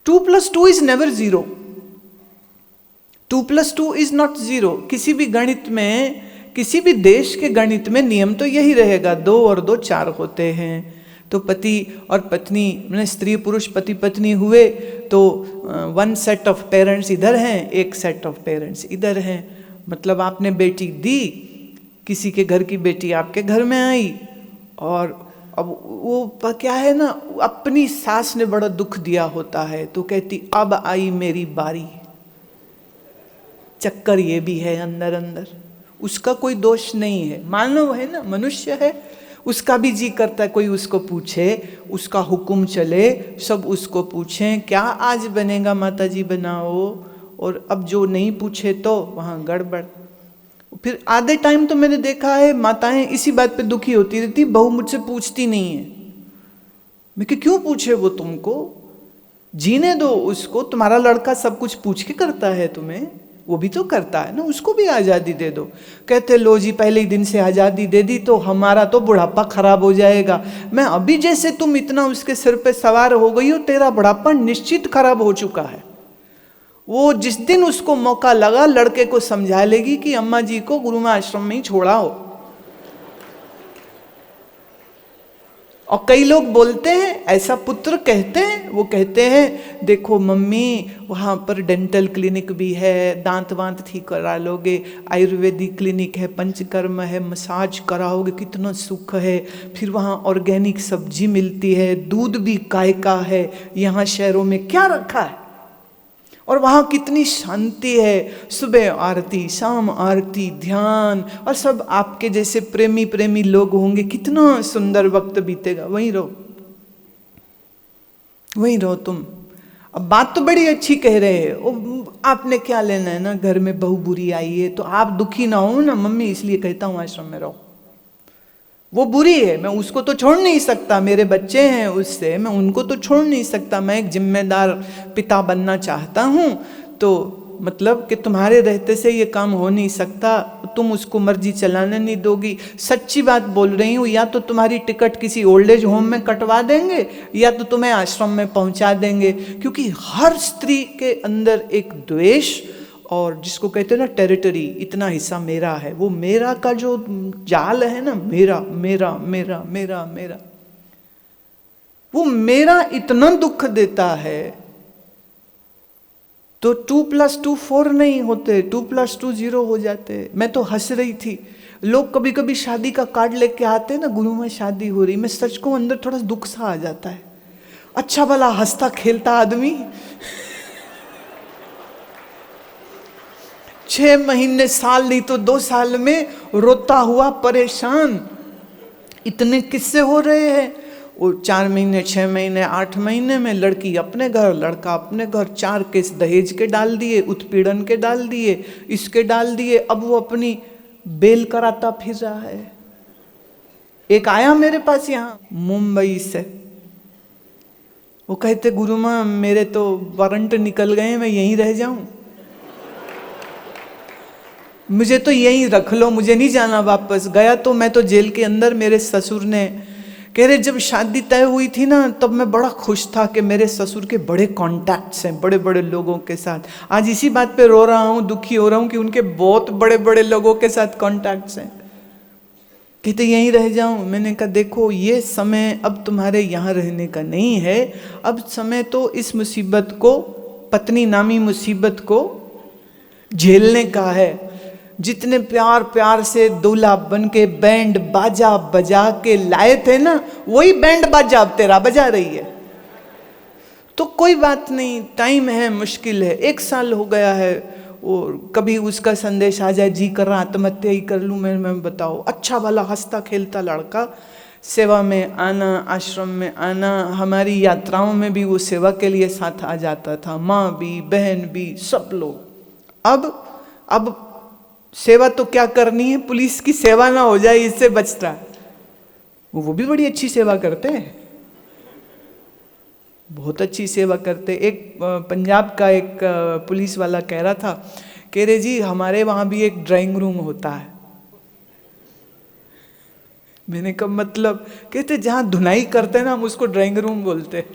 2+2 is never 0। 2+2 is not 0। किसी भी गणित में, किसी भी देश के गणित में नियम तो यही रहेगा, 2 और 2 4 होते हैं। तो पति और पत्नी, मैंने स्त्री पुरुष पति पत्नी हुए तो 1 सेट ऑफ पेरेंट्स इधर हैं, 1 सेट ऑफ पेरेंट्स इधर हैं। मतलब आपने बेटी दी, किसी के घर की बेटी आपके घर में आई, और अब वो क्या है ना, अपनी सास ने बड़ा दुख दिया होता है तो कहती अब आई मेरी बारी। चक्कर ये भी है अंदर अंदर, उसका कोई दोष नहीं है, मानव है ना, मनुष्य है, उसका भी जी करता है कोई उसको पूछे, उसका हुक्म चले, सब उसको पूछें क्या आज बनेगा माता जी बनाओ, और अब जो नहीं पूछे तो वहाँ गड़बड़। फिर आधे टाइम तो मैंने देखा है माताएं इसी बात पे दुखी होती रहती, बहू मुझसे पूछती नहीं है। मैं कि क्यों पूछे वो तुमको, जीने दो उसको, तुम्हारा लड़का सब कुछ पूछ के करता है तुम्हें, वो भी तो करता है ना, उसको भी आज़ादी दे दो। कहते लो जी पहले ही दिन से आज़ादी दे दी तो हमारा तो बुढ़ापा खराब हो जाएगा। मैं अभी जैसे तुम इतना उसके सिर पे सवार हो गई हो, तेरा बुढ़ापा निश्चित खराब हो चुका है। वो जिस दिन उसको मौका लगा लड़के को समझा लेगी कि अम्मा जी को गुरुमा आश्रम में ही छोड़ा हो। और कई लोग बोलते हैं, ऐसा पुत्र कहते हैं, वो कहते हैं देखो मम्मी वहाँ पर डेंटल क्लिनिक भी है, दांत वांत ठीक करा लोगे, आयुर्वेदिक क्लिनिक है, पंचकर्म है, मसाज कराओगे कितना सुख है, फिर वहाँ ऑर्गेनिक सब्जी मिलती है, दूध भी गाय का है, यहाँ शहरों में क्या रखा है, और वहाँ कितनी शांति है, सुबह आरती शाम आरती ध्यान, और सब आपके जैसे प्रेमी प्रेमी लोग होंगे, कितना सुंदर वक्त बीतेगा, वहीं रहो, वहीं रहो तुम। अब बात तो बड़ी अच्छी कह रहे हैं, आपने क्या लेना है ना, घर में बहू बुरी आई है तो आप दुखी ना हो ना मम्मी, इसलिए कहता हूँ आश्रम में रहो। वो बुरी है, मैं उसको तो छोड़ नहीं सकता, मेरे बच्चे हैं उससे, मैं उनको तो छोड़ नहीं सकता, मैं एक जिम्मेदार पिता बनना चाहता हूँ, तो मतलब कि तुम्हारे रहते से ये काम हो नहीं सकता, तुम उसको मर्जी चलाने नहीं दोगी। सच्ची बात बोल रही हूँ, या तो तुम्हारी टिकट किसी ओल्ड एज होम में कटवा देंगे या तो तुम्हें आश्रम में पहुँचा देंगे, क्योंकि हर स्त्री के अंदर एक द्वेष और जिसको कहते हैं ना टेरिटरी, इतना हिस्सा मेरा है, वो मेरा का जो जाल है ना, मेरा मेरा मेरा मेरा मेरा, वो मेरा इतना दुख देता है। तो 2+2 4 नहीं होते, 2+2 0 हो जाते। मैं तो हंस रही थी, लोग कभी कभी शादी का कार्ड लेके आते हैं ना, गुरु में शादी हो रही, मैं सच को अंदर थोड़ा दुख सा आ जाता है। अच्छा भला हंसता खेलता आदमी 6 महीने साल नहीं तो 2 साल में रोता हुआ परेशान, इतने किस्से हो रहे हैं। वो 4 महीने 6 महीने 8 महीने में लड़की अपने घर लड़का अपने घर, 4 केस दहेज के डाल दिए, उत्पीड़न के डाल दिए, इसके डाल दिए, अब वो अपनी बेल कराता फिर रहा है। एक आया मेरे पास यहाँ मुंबई से, वो कहते गुरु माँ मेरे तो वारंट निकल गए, मैं यहीं रह जाऊं, मुझे तो यहीं रख लो, मुझे नहीं जाना वापस। गया तो मैं तो जेल के अंदर, मेरे ससुर ने कह रहे जब शादी तय हुई थी ना तब मैं बड़ा खुश था कि मेरे ससुर के बड़े कॉन्टैक्ट्स हैं बड़े बड़े लोगों के साथ। आज इसी बात पे रो रहा हूँ, दुखी हो रहा हूँ कि उनके बहुत बड़े बड़े लोगों के साथ कॉन्टैक्ट्स हैं। कहते यहीं रह जाऊं। मैंने कहा देखो ये समय अब तुम्हारे यहाँ रहने का नहीं है, अब समय तो इस मुसीबत को, पत्नी नामी मुसीबत को झेलने का है। जितने प्यार प्यार से दूल्हा बन के बैंड बाजा बजा के लाए थे ना, वही बैंड बाजा अब तेरा बजा रही है। तो कोई बात नहीं, टाइम है, मुश्किल है, 1 साल हो गया है, और कभी उसका संदेश आ जाए जी कर रहा आत्महत्या ही कर लूँ मैं बताओ। अच्छा भला हंसता खेलता लड़का, सेवा में आना, आश्रम में आना, हमारी यात्राओं में भी वो सेवा के लिए साथ आ जाता था, माँ भी बहन भी सब लोग। अब सेवा तो क्या करनी है, पुलिस की सेवा ना हो जाए इससे बचता है। वो भी बड़ी अच्छी सेवा करते हैं, बहुत अच्छी सेवा करते। एक पंजाब का एक पुलिस वाला कह रहा था, कह रहे जी हमारे वहाँ भी एक ड्राइंग रूम होता है। मैंने कहा मतलब? कहते जहाँ धुनाई करते हैं ना हम उसको ड्राइंग रूम बोलते हैं।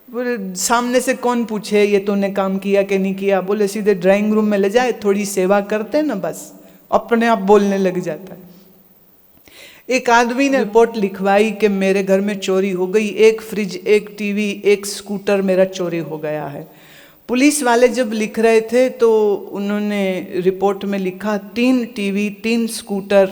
बोले सामने से कौन पूछे ये तूने काम किया कि नहीं किया, बोले सीधे ड्राइंग रूम में ले जाए, थोड़ी सेवा करते ना बस अपने आप बोलने लग जाता है। एक आदमी ने रिपोर्ट लिखवाई कि मेरे घर में चोरी हो गई, एक फ्रिज, एक टीवी, एक स्कूटर मेरा चोरी हो गया है। पुलिस वाले जब लिख रहे थे तो उन्होंने रिपोर्ट में लिखा 3 टीवी, 3 स्कूटर,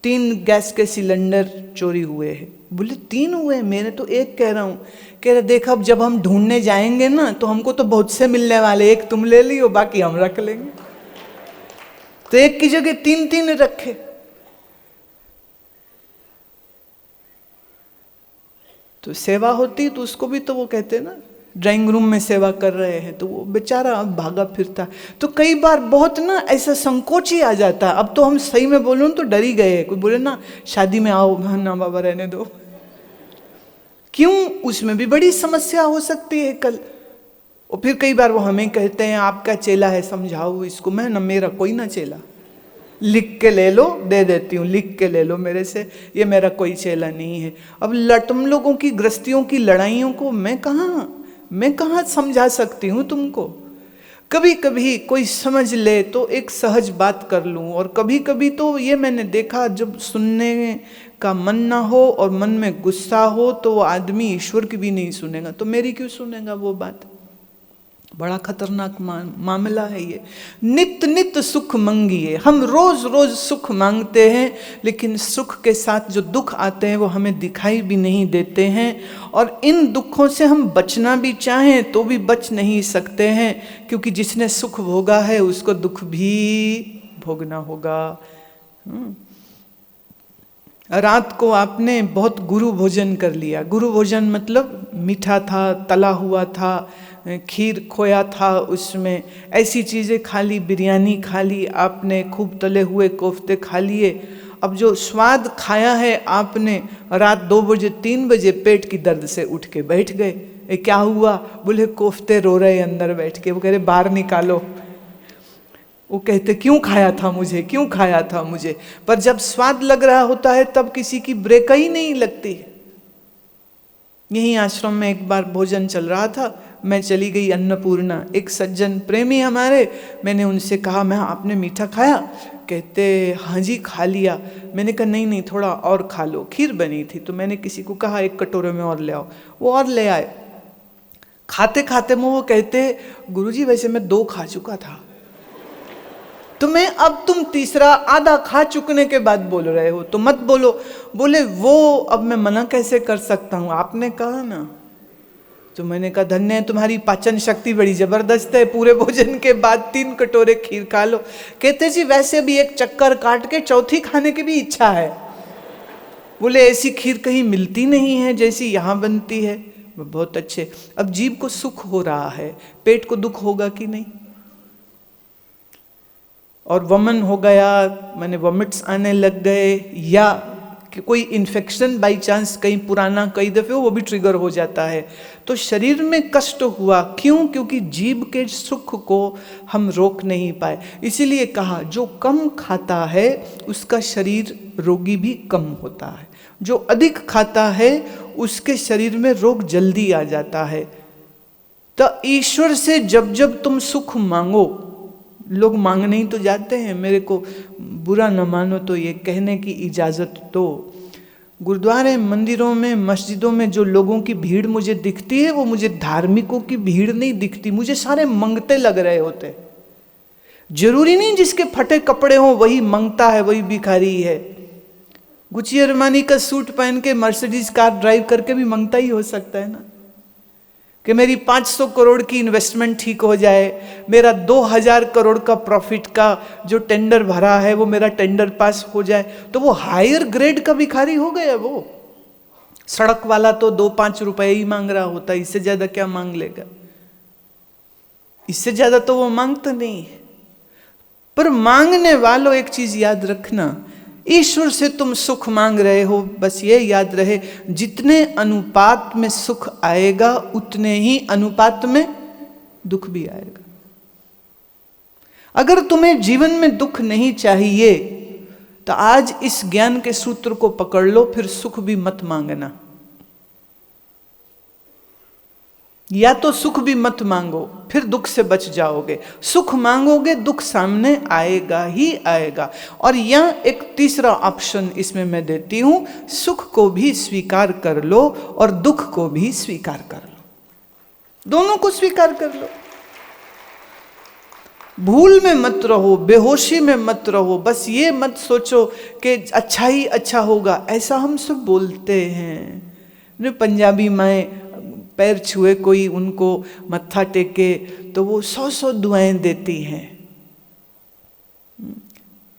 3 गैस के सिलेंडर चोरी हुए हैं। बोले 3 हुए, मैंने तो 1 कह रहा हूँ। कह रहे देख अब जब हम ढूंढने जाएंगे ना तो हमको तो बहुत से मिलने वाले, 1 तुम ले लियो बाकी हम रख लेंगे। तो 1 की जगह 3-3 रखे। तो सेवा होती तो उसको भी तो वो कहते ना ड्राइंग रूम में सेवा कर रहे हैं, तो वो बेचारा अब भागा फिरता। तो कई बार बहुत ना ऐसा संकोच ही आ जाता। अब तो हम सही में बोलूं तो डर ही गए। कोई बोले ना शादी में आओ, ना बाबा रहने दो, क्यों, उसमें भी बड़ी समस्या हो सकती है कल। और फिर कई बार वो हमें कहते हैं आपका चेला है समझाओ इसको। मैं ना मेरा कोई ना चेला, लिख के ले लो, दे देती हूँ, लिख के ले लो मेरे से, ये मेरा कोई चेला नहीं है। अब तुम लोगों की गृहस्थियों की लड़ाइयों को मैं कहाँ समझा सकती हूँ तुमको। कभी कभी कोई समझ ले तो एक सहज बात कर लूँ, और कभी कभी तो ये मैंने देखा जब सुनने का मन ना हो और मन में गुस्सा हो तो वो आदमी ईश्वर की भी नहीं सुनेगा, तो मेरी क्यों सुनेगा वो बात। बड़ा खतरनाक मामला है ये। नित्य नित्य सुख मंगिए। हम रोज रोज सुख मांगते हैं, लेकिन सुख के साथ जो दुख आते हैं वो हमें दिखाई भी नहीं देते हैं, और इन दुखों से हम बचना भी चाहें तो भी बच नहीं सकते हैं, क्योंकि जिसने सुख भोगा है उसको दुख भी भोगना होगा। रात को आपने बहुत गुरु भोजन कर लिया। गुरु भोजन मतलब मीठा था, तला हुआ था, खीर खोया था, उसमें ऐसी चीज़ें खा ली, बिरयानी खा ली आपने, खूब तले हुए कोफ्ते खा लिए। अब जो स्वाद खाया है आपने, रात 2 बजे 3 बजे पेट की दर्द से उठ के बैठ गए। क्या हुआ? बोले कोफ्ते रो रहे अंदर बैठ के। वो कह रहे बाहर निकालो। वो कहते क्यों खाया था मुझे, क्यों खाया था मुझे। पर जब स्वाद लग रहा होता है तब किसी की ब्रेक ही नहीं लगती। यहीं आश्रम में एक बार भोजन चल रहा था, मैं चली गई अन्नपूर्णा, एक सज्जन प्रेमी हमारे, मैंने उनसे कहा मैं आपने मीठा खाया? कहते हाँ जी खा लिया। मैंने कहा नहीं नहीं थोड़ा और खा लो, खीर बनी थी। तो मैंने किसी को कहा 1 कटोरे में और ले आओ, वो और ले आए। खाते खाते में वो कहते गुरुजी वैसे मैं 2 खा चुका था। तो मैं अब तुम तीसरा आधा खा चुकने के बाद बोल रहे हो तो मत बोलो। बोले वो अब मैं मना कैसे कर सकता हूँ, आपने कहा ना। तो मैंने कहा धन्य है तुम्हारी पाचन शक्ति बड़ी जबरदस्त है, पूरे भोजन के बाद 3 कटोरे खीर खा लो। कहते जी वैसे भी एक चक्कर काट के चौथी खाने की भी इच्छा है। बोले ऐसी खीर कहीं मिलती नहीं है जैसी यहाँ बनती है। बहुत अच्छे। अब जीव को सुख हो रहा है, पेट को दुख होगा कि नहीं? और वमन हो गया, मैंने वॉमिट्स आने लग गए, या कि कोई इन्फेक्शन बाई चांस कहीं पुराना कई दफ़े वो भी ट्रिगर हो जाता है, तो शरीर में कष्ट हुआ। क्यों? क्योंकि जीव के सुख को हम रोक नहीं पाए। इसीलिए कहा जो कम खाता है उसका शरीर रोगी भी कम होता है, जो अधिक खाता है उसके शरीर में रोग जल्दी आ जाता है। तो ईश्वर से जब जब तुम सुख मांगो, लोग मांगने ही तो जाते हैं, मेरे को बुरा न मानो तो ये कहने की इजाज़त दो। गुरुद्वारे, मंदिरों में, मस्जिदों में जो लोगों की भीड़ मुझे दिखती है वो मुझे धार्मिकों की भीड़ नहीं दिखती। मुझे सारे मंगते लग रहे होते। जरूरी नहीं जिसके फटे कपड़े हों वही मंगता है, वही भिखारी है। गुची अरमानी का सूट पहन के मर्सिडीज कार ड्राइव करके भी मंगता ही हो सकता है ना, कि मेरी 500 करोड़ की इन्वेस्टमेंट ठीक हो जाए, मेरा 2000 करोड़ का प्रॉफिट का जो टेंडर भरा है वो मेरा टेंडर पास हो जाए। तो वो हायर ग्रेड का भिखारी हो गया। वो सड़क वाला तो 2-5 रुपए ही मांग रहा होता, इससे ज्यादा क्या मांग लेगा? इससे ज्यादा तो वो मांगता नहीं। पर मांगने वालों एक चीज याद रखना, ईश्वर से तुम सुख मांग रहे हो, बस ये याद रहे जितने अनुपात में सुख आएगा उतने ही अनुपात में दुख भी आएगा। अगर तुम्हें जीवन में दुख नहीं चाहिए तो आज इस ज्ञान के सूत्र को पकड़ लो, फिर सुख भी मत मांगना। या तो सुख भी मत मांगो, फिर दुख से बच जाओगे। सुख मांगोगे, दुख सामने आएगा ही आएगा। और यहाँ एक तीसरा ऑप्शन इसमें मैं देती हूं, सुख को भी स्वीकार कर लो और दुख को भी स्वीकार कर लो, दोनों को स्वीकार कर लो। भूल में मत रहो, बेहोशी में मत रहो, बस ये मत सोचो कि अच्छा ही अच्छा होगा। ऐसा हम सब बोलते हैं। पंजाबी माएँ पैर छुए कोई, उनको मत्था टेके तो वो 100 दुआएं देती हैं,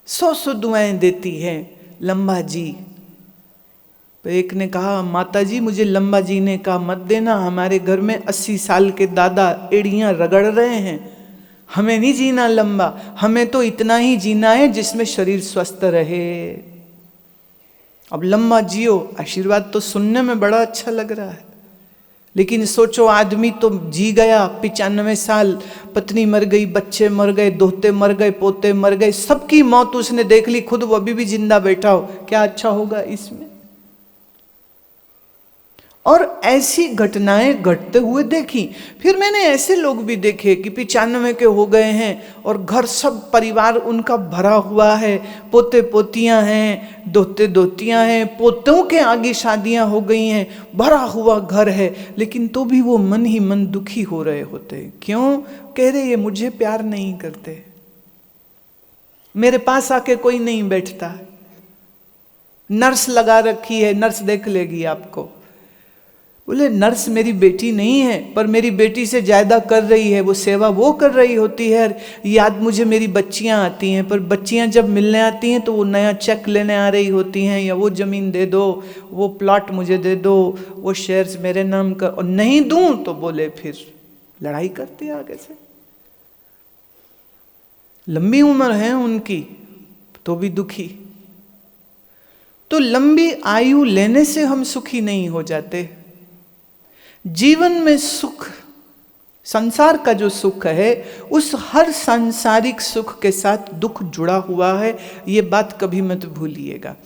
100 दुआएं देती हैं, लंबा जी। एक ने कहा, माता जी मुझे लंबा जीने का मत देना, हमारे घर में 80 साल के दादा एड़ियां रगड़ रहे हैं, हमें नहीं जीना लंबा, हमें तो इतना ही जीना है जिसमें शरीर स्वस्थ रहे। अब लंबा जियो, आशीर्वाद तो सुनने में बड़ा अच्छा लग रहा है, लेकिन सोचो आदमी तो जी गया 95 साल, पत्नी मर गई, बच्चे मर गए, दोहते मर गए, पोते मर गए, सबकी मौत उसने देख ली, खुद वो अभी भी जिंदा बैठा हो, क्या अच्छा होगा इसमें? और ऐसी घटनाएं घटते हुए देखी। फिर मैंने ऐसे लोग भी देखे कि 95 के हो गए हैं और घर सब परिवार उनका भरा हुआ है, पोते पोतियां हैं, दोहते दोहतियां हैं, पोतों के आगे शादियां हो गई हैं, भरा हुआ घर है, लेकिन तो भी वो मन ही मन दुखी हो रहे होते। क्यों? कह रहे ये मुझे प्यार नहीं करते, मेरे पास आके कोई नहीं बैठता, नर्स लगा रखी है, नर्स देख लेगी आपको। बोले नर्स मेरी बेटी नहीं है, पर मेरी बेटी से ज़्यादा कर रही है, वो सेवा वो कर रही होती है। याद मुझे मेरी बच्चियां आती हैं, पर बच्चियां जब मिलने आती हैं तो वो नया चेक लेने आ रही होती हैं, या वो ज़मीन दे दो, वो प्लॉट मुझे दे दो, वो शेयर्स मेरे नाम कर, और नहीं दूं तो बोले फिर लड़ाई करती है आगे से। लंबी उम्र है उनकी तो भी दुखी। तो लंबी आयु लेने से हम सुखी नहीं हो जाते। जीवन में सुख, संसार का जो सुख है, उस हर सांसारिक सुख के साथ दुख जुड़ा हुआ है, ये बात कभी मत भूलिएगा।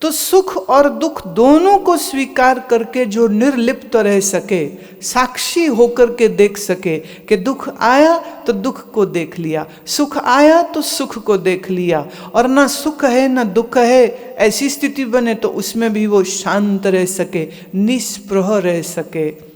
तो सुख और दुख दोनों को स्वीकार करके जो निर्लिप्त रह सके, साक्षी होकर के देख सके कि दुख आया तो दुख को देख लिया, सुख आया तो सुख को देख लिया, और ना सुख है ना दुख है, ऐसी स्थिति बने तो उसमें भी वो शांत रह सके, निष्प्रह रह सके,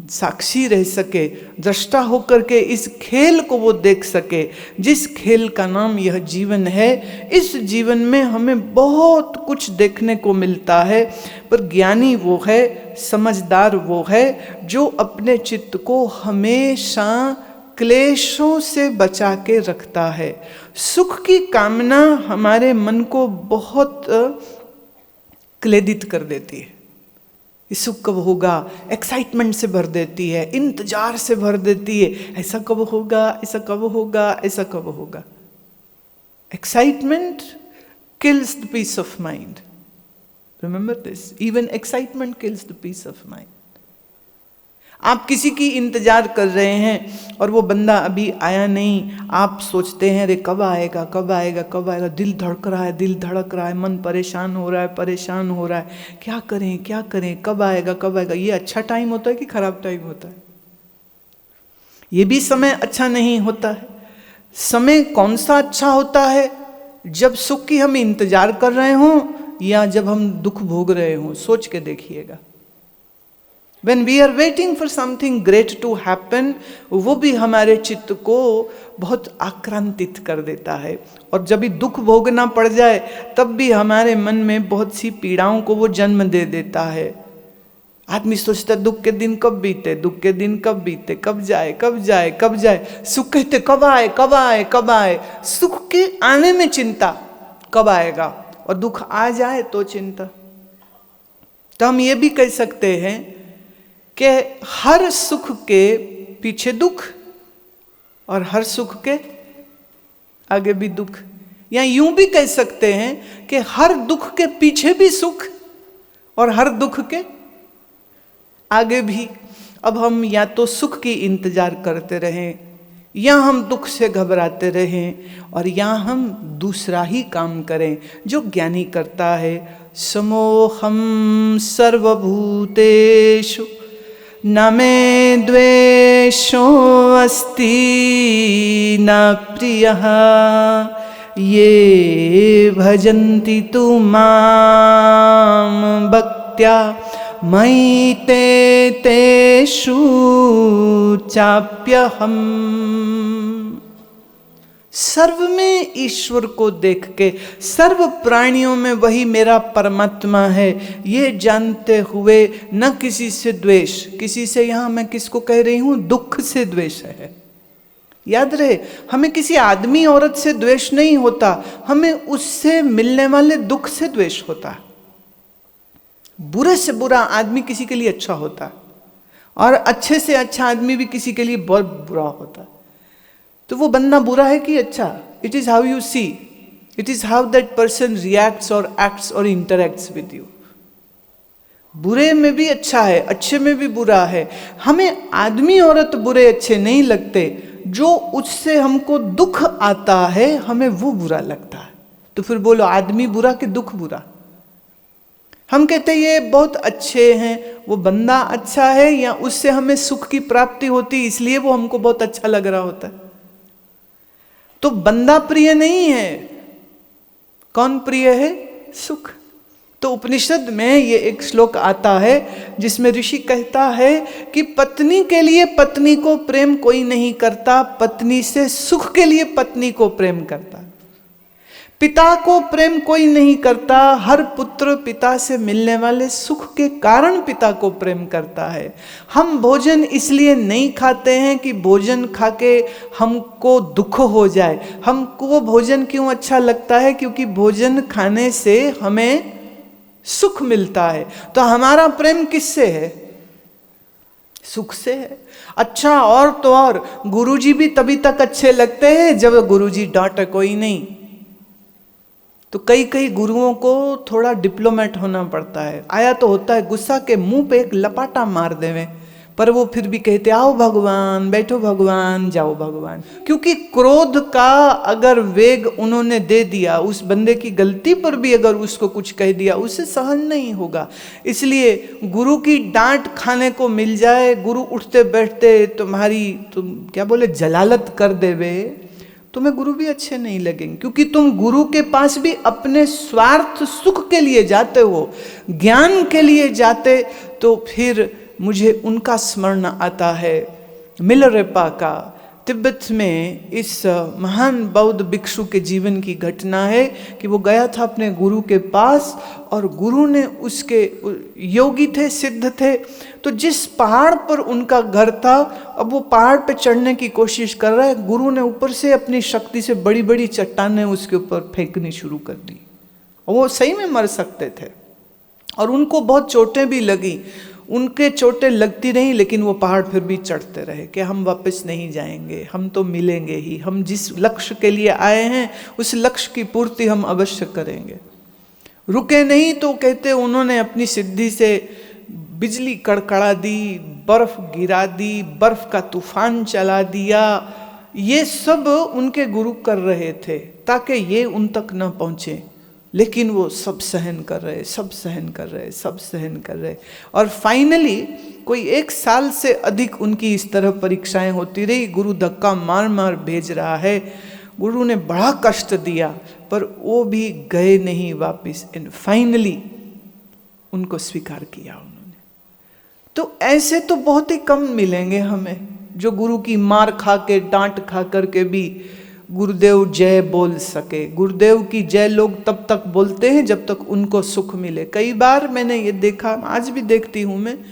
साक्षी रह सके, दृष्टा होकर के इस खेल को वो देख सके, जिस खेल का नाम यह जीवन है। इस जीवन में हमें बहुत कुछ देखने को मिलता है, पर ज्ञानी वो है, समझदार वो है जो अपने चित्त को हमेशा क्लेशों से बचा के रखता है। सुख की कामना हमारे मन को बहुत क्लेदित कर देती है, सुख कब होगा, एक्साइटमेंट से भर देती है, इंतजार से भर देती है, ऐसा कब होगा, ऐसा कब होगा, ऐसा कब होगा। Excitement kills the peace of mind, remember this, even excitement kills the peace of mind. आप किसी की इंतजार कर रहे हैं और वो बंदा अभी आया नहीं, आप सोचते हैं अरे कब आएगा, कब आएगा, कब आएगा, दिल धड़क रहा है, दिल धड़क रहा है, मन परेशान हो रहा है, परेशान हो रहा है, क्या करें क्या करें, कब आएगा कब आएगा। ये अच्छा टाइम होता है कि खराब टाइम होता है? ये भी समय अच्छा नहीं होता है। समय कौन सा अच्छा होता है? जब सुख की हम इंतजार कर रहे हों या जब हम दुख भोग रहे हों। सोच के देखिएगा। When we are waiting for something great to happen, वो भी हमारे चित्त को बहुत आक्रांतित कर देता है, और जब भी दुख भोगना पड़ जाए तब भी हमारे मन में बहुत सी पीड़ाओं को वो जन्म दे देता है। आदमी सोचता दुख के दिन कब बीते, दुख के दिन कब बीते, कब जाए कब जाए कब जाए। सुख कहते कब आए कब आए कब आए। सुख के आने में चिंता कब आएगा, और दुख आ जाए तो चिंता। तो हम ये भी कह सकते हैं कि हर सुख के पीछे दुख और हर सुख के आगे भी दुख, या यूं भी कह सकते हैं कि हर दुख के पीछे भी सुख और हर दुख के आगे भी। अब हम या तो सुख की इंतजार करते रहें, या हम दुख से घबराते रहें, और या हम दूसरा ही काम करें जो ज्ञानी करता है। समोहम सर्वभूतेषु न मे द्वेषो अस्ति न प्रियः ये भजन्ति तु मां भक्त्या मयि ते तेषु चाप्यहम्। सर्व में ईश्वर को देख के, सर्व प्राणियों में वही मेरा परमात्मा है ये जानते हुए न किसी से द्वेष, किसी से, यहां मैं किसको कह रही हूं, दुख से द्वेष है। याद रहे, हमें किसी आदमी औरत से द्वेष नहीं होता, हमें उससे मिलने वाले दुख से द्वेष होता। बुरे से बुरा आदमी किसी के लिए अच्छा होता और अच्छे से अच्छा आदमी भी किसी के लिए बहुत बुरा होता। तो वो बंदा बुरा है कि अच्छा, it is how you see, it is how that person reacts और एक्ट्स और इंटरैक्ट्स विद यू। बुरे में भी अच्छा है, अच्छे में भी बुरा है। हमें आदमी औरत बुरे अच्छे नहीं लगते, जो उससे हमको दुख आता है हमें वो बुरा लगता है। तो फिर बोलो आदमी बुरा कि दुख बुरा? हम कहते हैं ये बहुत अच्छे हैं, वो बंदा अच्छा है, या उससे हमें सुख की प्राप्ति होती इसलिए वो हमको बहुत अच्छा लग रहा होता है। तो बंदा प्रिय नहीं है, कौन प्रिय है? सुख। तो उपनिषद में ये एक श्लोक आता है जिसमें ऋषि कहता है कि पत्नी के लिए पत्नी को प्रेम कोई नहीं करता, पत्नी से सुख के लिए पत्नी को प्रेम करता। पिता को प्रेम कोई नहीं करता, हर पुत्र पिता से मिलने वाले सुख के कारण पिता को प्रेम करता है। हम भोजन इसलिए नहीं खाते हैं कि भोजन खा के हमको दुख हो जाए। हमको भोजन क्यों अच्छा लगता है? क्योंकि भोजन खाने से हमें सुख मिलता है। तो हमारा प्रेम किससे है? सुख से है। अच्छा, और तो और गुरुजी भी तभी तक अच्छे लगते हैं जब गुरुजी डांटे कोई नहीं। तो कई कई गुरुओं को थोड़ा डिप्लोमेट होना पड़ता है। आया तो होता है गुस्सा के मुंह पे एक लपाटा मार देवे, पर वो फिर भी कहते आओ भगवान, बैठो भगवान, जाओ भगवान। क्योंकि क्रोध का अगर वेग उन्होंने दे दिया, उस बंदे की गलती पर भी अगर उसको कुछ कह दिया, उसे सहन नहीं होगा। इसलिए गुरु की डांट खाने को मिल जाए, गुरु उठते बैठते तुम्हारी तुम क्या बोले जलालत कर देवे, तुम्हें गुरु भी अच्छे नहीं लगेंगे। क्योंकि तुम गुरु के पास भी अपने स्वार्थ सुख के लिए जाते हो, ज्ञान के लिए जाते। तो फिर मुझे उनका स्मरण आता है, मिलरेपा का। तिब्बत में इस महान बौद्ध भिक्षु के जीवन की घटना है कि वो गया था अपने गुरु के पास, और गुरु ने उसके, योगी थे, सिद्ध थे, तो जिस पहाड़ पर उनका घर था, अब वो पहाड़ पे चढ़ने की कोशिश कर रहा है। गुरु ने ऊपर से अपनी शक्ति से बड़ी बड़ी चट्टानें उसके ऊपर फेंकनी शुरू कर दी। वो सही में मर सकते थे और उनको बहुत चोटें भी लगी। उनके चोटें लगती नहीं, लेकिन वो पहाड़ फिर भी चढ़ते रहे कि हम वापस नहीं जाएंगे, हम तो मिलेंगे ही, हम जिस लक्ष्य के लिए आए हैं उस लक्ष्य की पूर्ति हम अवश्य करेंगे। रुके नहीं। तो कहते उन्होंने अपनी सिद्धि से बिजली कड़कड़ा दी, बर्फ गिरा दी, बर्फ का तूफान चला दिया। ये सब उनके गुरु कर रहे थे ताकि ये उन तक न पहुँचे, लेकिन वो सब सहन कर रहे, सब सहन कर रहे, सब सहन कर रहे। और फाइनली कोई 1 साल से अधिक उनकी इस तरह परीक्षाएं होती रही। गुरु धक्का मार मार भेज रहा है, गुरु ने बड़ा कष्ट दिया, पर वो भी गए नहीं वापिस। एंड फाइनली उनको स्वीकार किया उन्होंने। तो ऐसे तो बहुत ही कम मिलेंगे हमें, जो गुरु की मार खा के, डांट खा करके भी गुरुदेव जय बोल सके। गुरुदेव की जय लोग तब तक बोलते हैं जब तक उनको सुख मिले। कई बार मैंने ये देखा, आज भी देखती हूँ मैं,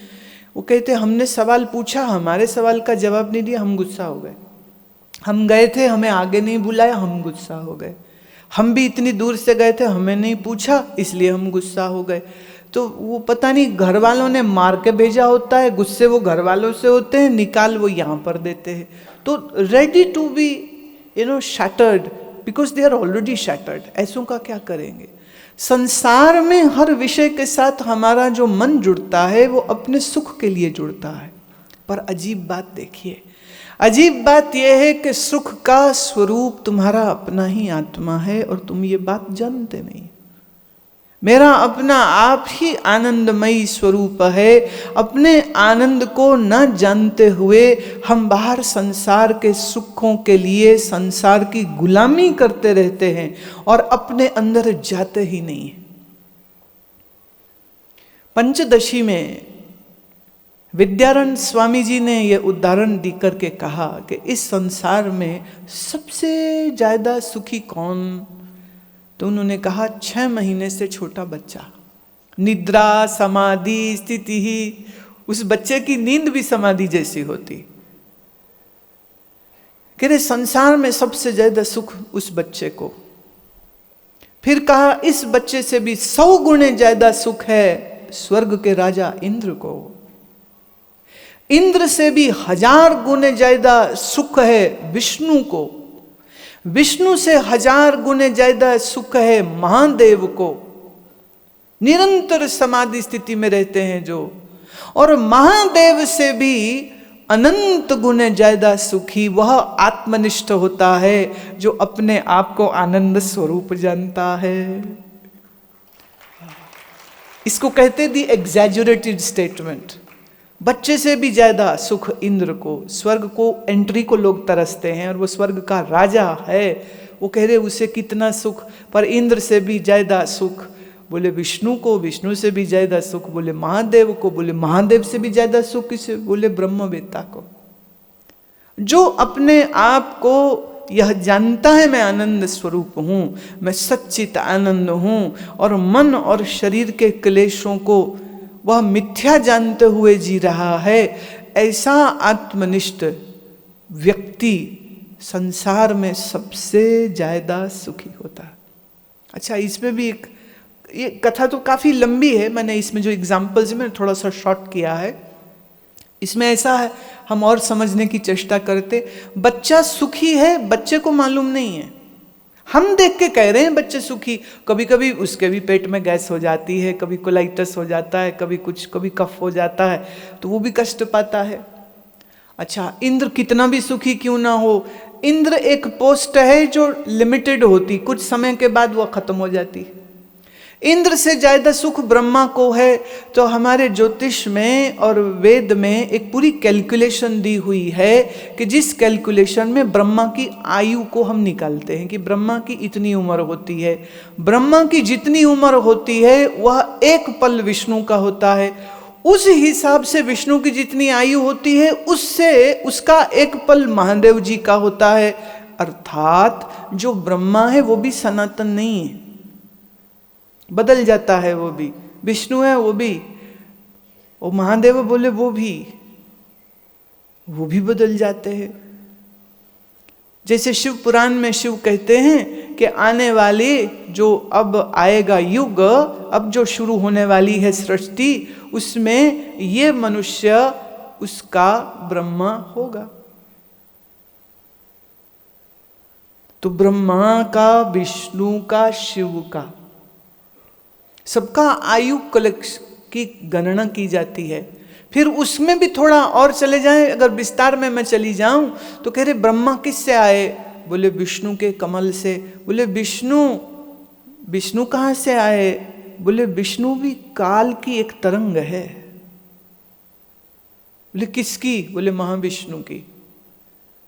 वो कहते हमने सवाल पूछा, हमारे सवाल का जवाब नहीं दिया, हम गुस्सा हो गए। हम गए थे, हमें आगे नहीं बुलाया, हम गुस्सा हो गए। हम भी इतनी दूर से गए थे, हमें नहीं पूछा, इसलिए हम गुस्सा हो गए। तो वो पता नहीं घर वालों ने मार के भेजा होता है, गुस्से वो घर वालों से होते हैं, निकाल वो यहाँ पर देते हैं। तो ready to be shattered because they are already shattered। ऐसों का क्या करेंगे? संसार में हर विषय के साथ हमारा जो मन जुड़ता है वो अपने सुख के लिए जुड़ता है। पर अजीब बात देखिए, अजीब बात यह है कि सुख का स्वरूप तुम्हारा अपना ही आत्मा है और तुम ये बात जानते नहीं। मेरा अपना आप ही आनंदमयी स्वरूप है। अपने आनंद को न जानते हुए हम बाहर संसार के सुखों के लिए संसार की गुलामी करते रहते हैं और अपने अंदर जाते ही नहीं हैं। पंचदशी में विद्यारण्य स्वामी जी ने यह उदाहरण देकर के कहा कि इस संसार में सबसे ज्यादा सुखी कौन? तो उन्होंने कहा 6 महीने से छोटा बच्चा। निद्रा समाधि स्थिति ही, उस बच्चे की नींद भी समाधि जैसी होती। कह रहे संसार में सबसे ज्यादा सुख उस बच्चे को। फिर कहा इस बच्चे से भी 100 गुणे ज्यादा सुख है स्वर्ग के राजा इंद्र को। इंद्र से भी 1000 गुने ज्यादा सुख है विष्णु को। विष्णु से 1000 गुने ज्यादा सुख है महादेव को। निरंतर समाधि स्थिति में रहते हैं जो, और महादेव से भी अनंत गुने ज्यादा सुखी वह आत्मनिष्ठ होता है जो अपने आप को आनंद स्वरूप जानता है। इसको कहते दी एग्जैजुरेटेड स्टेटमेंट। बच्चे से भी ज्यादा सुख इंद्र को। स्वर्ग को एंट्री को लोग तरसते हैं और वो स्वर्ग का राजा है, वो कह रहे उसे कितना सुख। पर इंद्र से भी ज्यादा सुख बोले विष्णु को, विष्णु से भी ज्यादा सुख बोले महादेव को, बोले महादेव से भी ज्यादा सुख किसे? बोले ब्रह्मवेत्ता को। जो अपने आप को यह जानता है मैं आनंद स्वरूप हूं, मैं सच्चित आनंद हूं, और मन और शरीर के क्लेशों को वह मिथ्या जानते हुए जी रहा है, ऐसा आत्मनिष्ठ व्यक्ति संसार में सबसे ज्यादा सुखी होता है। अच्छा, इसमें भी एक, ये कथा तो काफी लंबी है, मैंने इसमें जो एग्जाम्पल्स मैंने थोड़ा सा शॉर्ट किया है। इसमें ऐसा है, हम और समझने की चेष्टा करते। बच्चा सुखी है, बच्चे को मालूम नहीं है। हम देख के कह रहे हैं बच्चे सुखी, कभी कभी उसके भी पेट में गैस हो जाती है, कभी कोलाइटिस हो जाता है, कभी कुछ, कभी कफ हो जाता है, तो वो भी कष्ट पाता है। अच्छा, इंद्र कितना भी सुखी क्यों ना हो, इंद्र एक पोस्ट है जो लिमिटेड होती, कुछ समय के बाद वो खत्म हो जाती। इंद्र से ज्यादा सुख ब्रह्मा को है। तो हमारे ज्योतिष में और वेद में एक पूरी कैलकुलेशन दी हुई है कि जिस कैलकुलेशन में ब्रह्मा की आयु को हम निकालते हैं कि ब्रह्मा की इतनी उम्र होती है। ब्रह्मा की जितनी उम्र होती है वह एक पल विष्णु का होता है। उस हिसाब से विष्णु की जितनी आयु होती है उससे उसका एक पल महादेव जी का होता है। अर्थात जो ब्रह्मा है वो भी सनातन नहीं है, बदल जाता है। वो भी विष्णु है, वो भी, वो महादेव बोले वो भी बदल जाते हैं। जैसे शिव पुराण में शिव कहते हैं कि आने वाले जो अब आएगा युग, अब जो शुरू होने वाली है सृष्टि, उसमें ये मनुष्य उसका ब्रह्मा होगा। तो ब्रह्मा का, विष्णु का, शिव का, सबका आयु की गणना की जाती है। फिर उसमें भी थोड़ा और चले जाएं, अगर विस्तार में मैं चली जाऊं तो कह रहे ब्रह्मा किससे आए? बोले विष्णु के कमल से। बोले विष्णु कहाँ से आए? बोले विष्णु भी काल की एक तरंग है। बोले किसकी? बोले महाविष्णु की।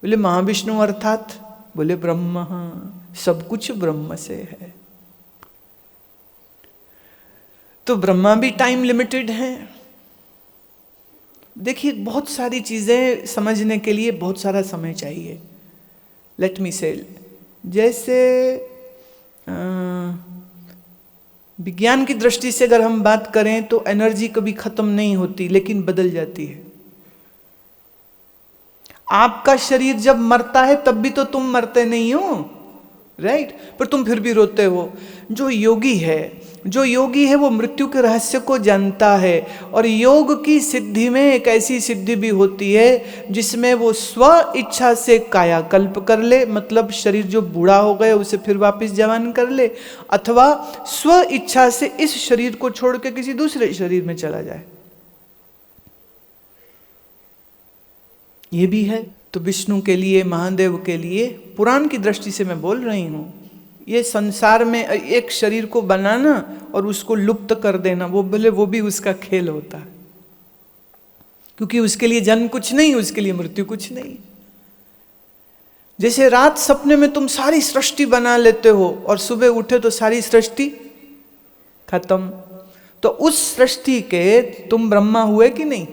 बोले महाविष्णु अर्थात? बोले ब्रह्मा, सब कुछ ब्रह्म से है। तो ब्रह्मा भी टाइम लिमिटेड है। देखिए, बहुत सारी चीजें समझने के लिए बहुत सारा समय चाहिए। लेट मी से, जैसे विज्ञान की दृष्टि से अगर हम बात करें तो एनर्जी कभी खत्म नहीं होती, लेकिन बदल जाती है। आपका शरीर जब मरता है तब भी तो तुम मरते नहीं हो, राइट? पर तुम फिर भी रोते हो। जो योगी है वो मृत्यु के रहस्य को जानता है। और योग की सिद्धि में एक ऐसी सिद्धि भी होती है जिसमें वो स्व इच्छा से कायाकल्प कर ले, मतलब शरीर जो बूढ़ा हो गया उसे फिर वापस जवान कर ले, अथवा स्व इच्छा से इस शरीर को छोड़ के किसी दूसरे शरीर में चला जाए, ये भी है। तो विष्णु के लिए, महादेव के लिए, पुराण की दृष्टि से मैं बोल रही हूं, ये संसार में एक शरीर को बनाना और उसको लुप्त कर देना, वो बोले वो भी उसका खेल होता है, क्योंकि उसके लिए जन्म कुछ नहीं, उसके लिए मृत्यु कुछ नहीं। जैसे रात सपने में तुम सारी सृष्टि बना लेते हो और सुबह उठे तो सारी सृष्टि खत्म, तो उस सृष्टि के तुम ब्रह्मा हुए कि नहीं?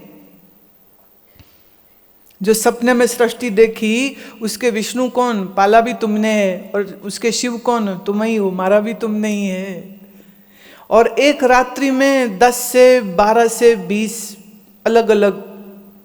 जो सपने में सृष्टि देखी उसके विष्णु कौन? पाला भी तुमने है। और उसके शिव कौन? तुम ही हो, मारा भी तुमने ही है। और एक रात्रि में 10 से 12 से 20 अलग अलग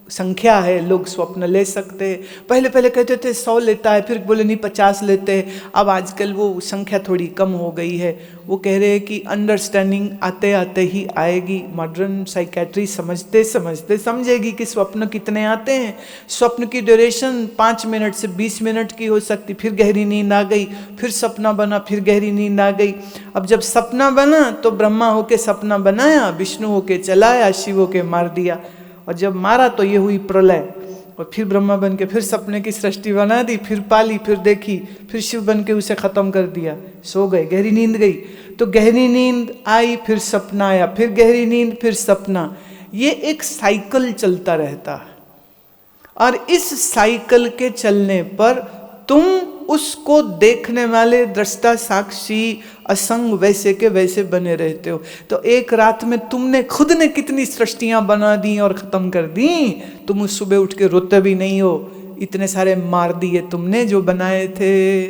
संख्या है, लोग स्वप्न ले सकते हैं। पहले पहले कहते थे 100 लेता है, फिर बोले नहीं 50 लेते हैं। अब आजकल वो संख्या थोड़ी कम हो गई है। वो कह रहे हैं कि अंडरस्टैंडिंग आते आते ही आएगी। मॉडर्न साइकेट्री समझते समझते समझेगी कि स्वप्न कितने आते हैं। स्वप्न की ड्यूरेशन 5 मिनट से 20 मिनट की हो सकती, फिर गहरी नींद आ गई, फिर सपना बना, फिर गहरी नींद आ गई। अब जब सपना बना तो ब्रह्मा होके सपना बनाया, विष्णु होके चलाया, शिव होके मार दिया। और जब मारा तो ये हुई प्रलय, और फिर ब्रह्मा बन के फिर सपने की सृष्टि बना दी, फिर पाली, फिर देखी, फिर शिव बन के उसे खत्म कर दिया। सो गए, गहरी नींद गई। तो गहरी नींद आई, फिर सपना आया, फिर गहरी नींद, फिर सपना। ये एक साइकिल चलता रहता है। और इस साइकिल के चलने पर तुम उसको देखने वाले दृष्टा साक्षी असंग वैसे के वैसे बने रहते हो। तो एक रात में तुमने खुद ने कितनी सृष्टियां बना दी और खत्म कर दी। तुम उस सुबह उठ के रोते भी नहीं हो, इतने सारे मार दिए तुमने जो बनाए थे।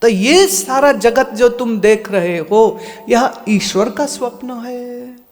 तो ये सारा जगत जो तुम देख रहे हो, यह ईश्वर का स्वप्न है।